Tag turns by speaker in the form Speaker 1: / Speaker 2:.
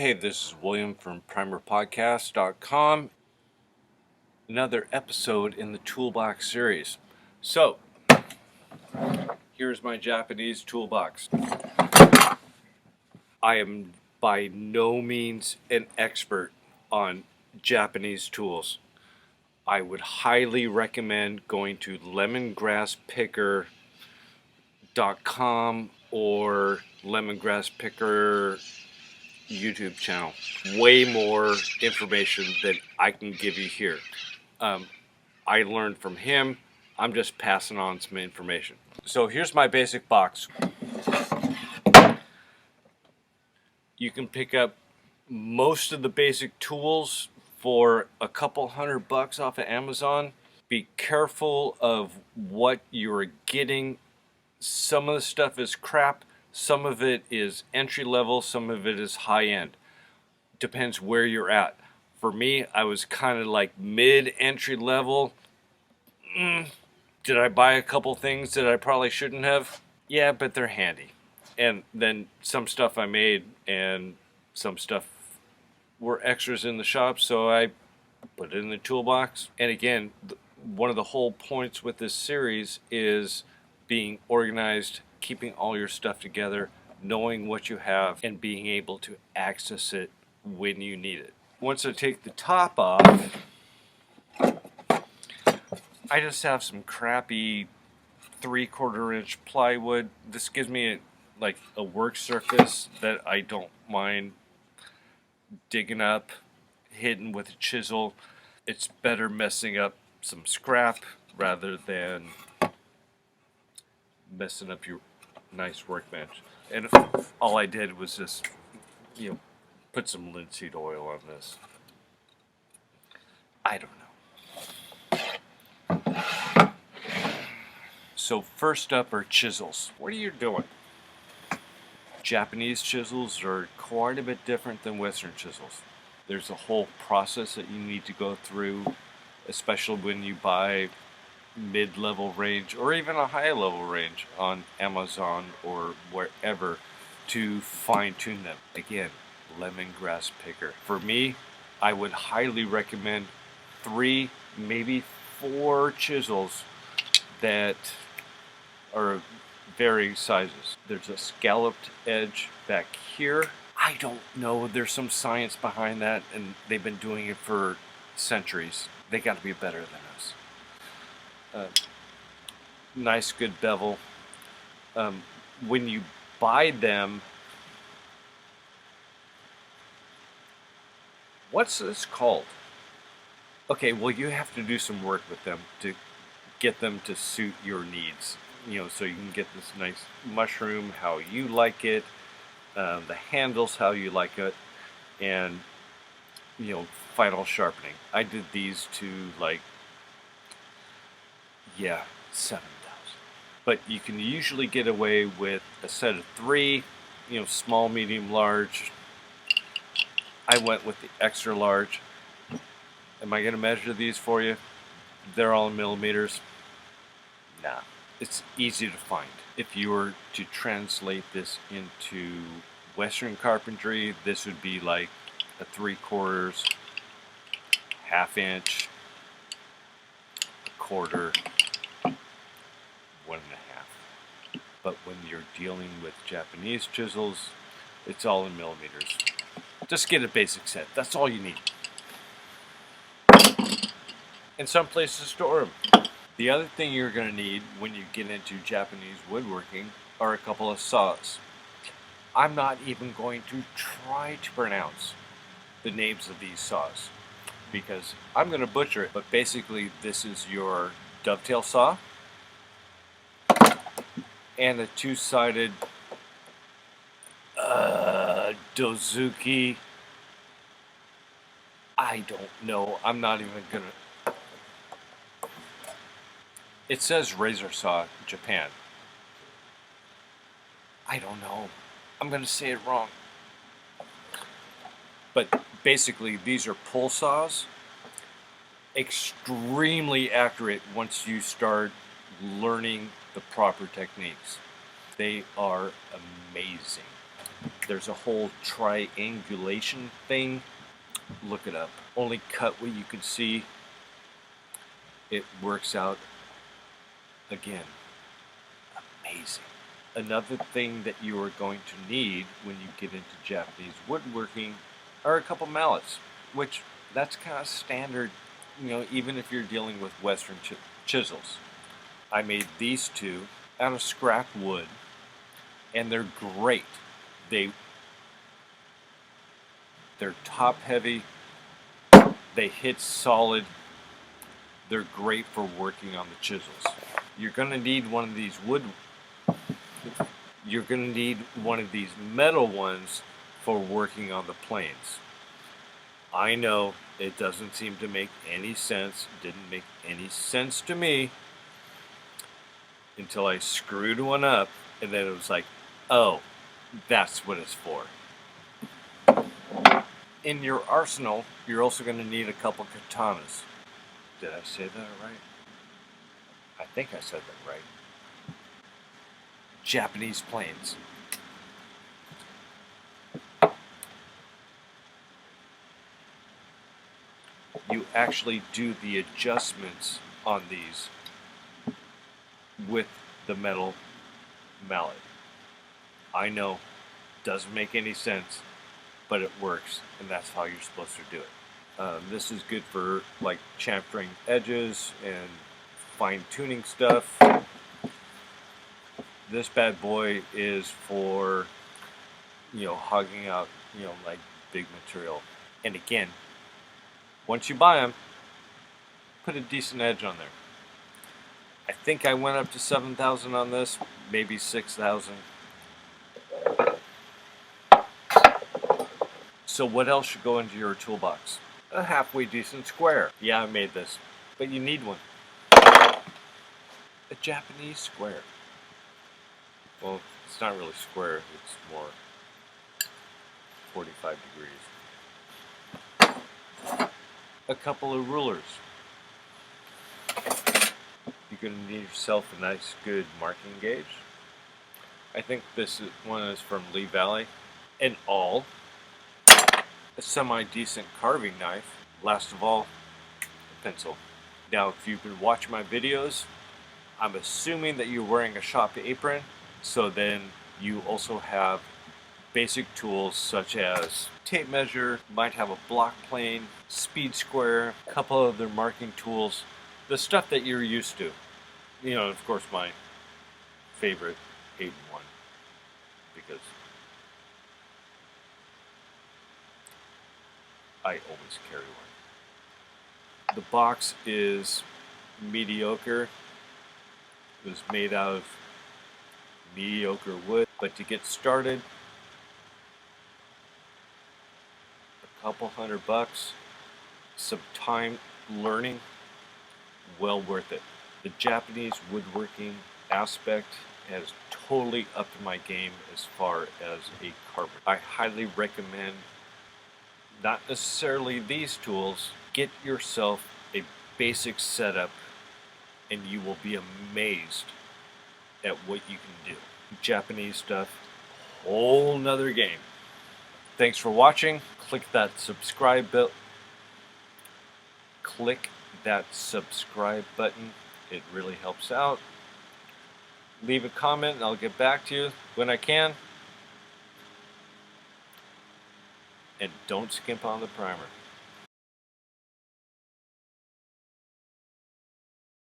Speaker 1: Hey, this is William from PrimerPodcast.com. Another episode in the Toolbox series. So, here's my Japanese toolbox. I am by no means an expert on Japanese tools. I would highly recommend going to lemongrasspicker.com or lemongrasspicker YouTube channel. Way more information than I can give you here. I learned from him. I'm just passing on some information. So here's my basic box. You can pick up most of the basic tools for a couple $100 off of Amazon. Be careful of what you're getting. Some of the stuff is crap. Some of it is entry level. Some of it is high end. Depends where you're at. For me, I was kind of like mid-entry level. Did I buy a couple things that I probably shouldn't have? Yeah, but they're handy. And then some stuff I made and some stuff were extras in the shop, so I put it in the toolbox. And again, one of the whole points with this series is being organized, keeping all your stuff together, knowing what you have, and being able to access it when you need it. Once I take the top off, I just have some crappy 3/4 inch plywood. This gives me a work surface that I don't mind digging up, hitting with a chisel. It's better messing up some scrap rather than messing up your nice workbench. And all I did was just, put some linseed oil on this. I don't know. So first up are chisels. What are you doing? Japanese chisels are quite a bit different than Western chisels. There's a whole process that you need to go through, especially when you buy mid-level range or even a high-level range on Amazon or wherever to fine-tune them. Again, lemongrass picker. For me, I would highly recommend 3, maybe 4 chisels that are varying sizes. There's a scalloped edge back here. I don't know. There's some science behind that, and they've been doing it for centuries. They got to be better than us. Nice, good bevel. When you buy them, what's this called? Okay, well, you have to do some work with them to get them to suit your needs. So you can get this nice mushroom how you like it, the handles how you like it, and final sharpening. I did these to $7,000. But you can usually get away with a set of 3, small, medium, large. I went with the extra large. Am I going to measure these for you? They're all in millimeters. Nah. It's easy to find. If you were to translate this into Western carpentry, this would be like a 3/4, 1/2 inch, 1/4, 1.5. But when you're dealing with Japanese chisels, it's all in millimeters. Just get a basic set. That's all you need. And some places store them. The other thing you're going to need when you get into Japanese woodworking are a couple of saws. I'm not even going to try to pronounce the names of these saws because I'm going to butcher it. But basically, this is your dovetail saw and a 2-sided dozuki. I don't know. I'm not even going to. It says razor saw, Japan. I don't know. I'm going to say it wrong. But basically, these are pull saws. Extremely accurate once you start learning the proper techniques. They are amazing. There's a whole triangulation thing. Look it up. Only cut what you can see. It works out again. Amazing. Another thing that you are going to need when you get into Japanese woodworking are a couple mallets, which that's kind of standard, you know, even if you're dealing with Western chisels. I made these two out of scrap wood, and they're great. They're top heavy, they hit solid, they're great for working on the chisels. You're going to need one of these metal ones for working on the planes. I know it doesn't seem to make any sense, didn't make any sense to me until I screwed one up, and then it was like, oh, that's what it's for. In your arsenal, you're also going to need a couple katanas. Did I say that right? I think I said that right. Japanese planes. You actually do the adjustments on these with the metal mallet. I know, doesn't make any sense, but it works, and that's how you're supposed to do it. This is good for like chamfering edges and fine-tuning stuff. This bad boy is for, you know, hogging out, you know, like big material. And again, once you buy them, put a decent edge on there. I think I went up to 7,000 on this, maybe 6,000. So what else should go into your toolbox? A halfway decent square. Yeah, I made this, but you need one. A Japanese square. Well, it's not really square, it's more 45 degrees. A couple of rulers. You're going to need yourself a nice, good marking gauge. I think this one is from Lee Valley. An awl. A semi-decent carving knife. Last of all, a pencil. Now, if you've been watching my videos, I'm assuming that you're wearing a shop apron, so then you also have basic tools such as tape measure, might have a block plane, speed square, a couple of other marking tools, the stuff that you're used to. You know, of course, my favorite 8-in-1, because I always carry one. The box is mediocre. It was made out of mediocre wood, but to get started, a couple $100, some time learning, well worth it. The Japanese woodworking aspect has totally upped my game as far as a carpenter. I highly recommend not necessarily these tools. Get yourself a basic setup and you will be amazed at what you can do. Japanese stuff, whole nother game. Thanks for watching. Click that subscribe button. It really helps out. Leave a comment and I'll get back to you when I can. And don't skimp on the primer.